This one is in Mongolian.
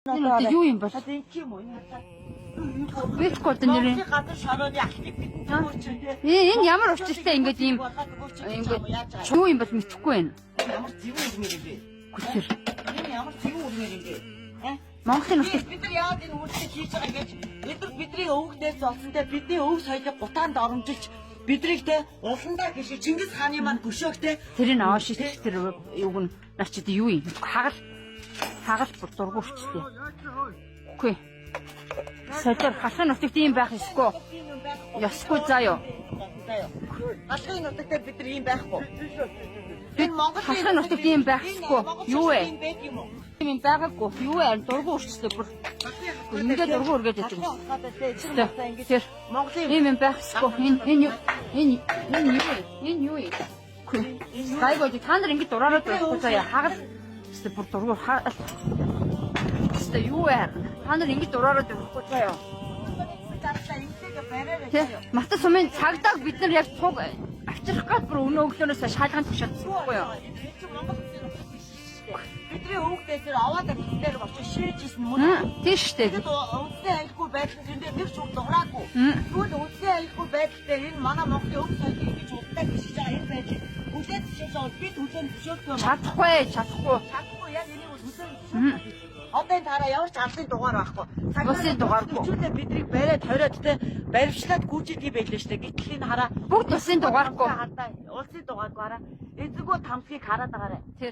Юу юм бол? Тийм юм уу? Бэхгүй дээ нэр. Газар шорооны ахлыг бидэнд өгөөч тий. Энэ ямар учиртай ингээд ийм юу юм бол мэдэхгүй байна. Ямар зэвүүн үрмээр юм бэ? Хүчээр. Энэ ямар зэвүүн үрмээр юм бэ? Монголын нутаг Бид нар яагаад энэ үйлчлэг хийж байгаа гэж бидний өвгнээс олсонтэй бидний өв соёлыг гутаанд оромжилж бидрийг те улсандаа гэж Чингис хааны маань гүшөөхтэй тэрийг аваа шийдэх тэр юуг нь нар чи юу юм? Хагал бүр дургуурчтэй. Үгүй. Сэтэр хашаа нутагт ийм байх ёсгүй. Ёсгүй заа юу. Алхын нутагт бид нар ийм байхгүй. Бид Монгол хашаа нутагт ийм байх ёсгүй. Юу вэ? Ийм байгаагүй. Юу вэ? Дургуурчтэй бүр. Ингээд дургуур гэж яддаг. Тэр Монголын ийм байх ёсгүй. Энэ юу юм? Гайгүй та нар ингэж дураараад байхгүй заа хагал бүр дургуур юу вэ? Та нар ингэж дураараад байхгүй заа юу. Мата сумын цагдаа бид нар яг цуг авчрах гад бүр өнөө өглөөнөөс шалгаанд тушаадсан байхгүй юу? Бидний өвгдээс аваад тэр очиж шийжсэн мөн. Тийм шүү дээ. Тэгэд өвгдөө айлгүй байдал тэндээ нэг ч дуураагүй. Тэгвэл өвгдөө айлгүй байдалтай энэ манай Монголын өв соёлыг ингэж удаа гიშиж байгаа юм байж. Үлдээд тушаал бид хүлэн зөвшөөрөх юм. Чадахгүй. Яг энийг хүлэн. Одоо энэ тараа ямар ч алсын дугаар байхгүй. Усын дугааргүй. Чүлээ бидрийг бариад хориод те баримтлаад гүйжидэг байлээ штэ. Гэтэл энэ хараа Бүгд усын дугааргүй. Улсын дугааргүй хараа. Эзэгөө тамсгийг хараад байгаарэ. Тэр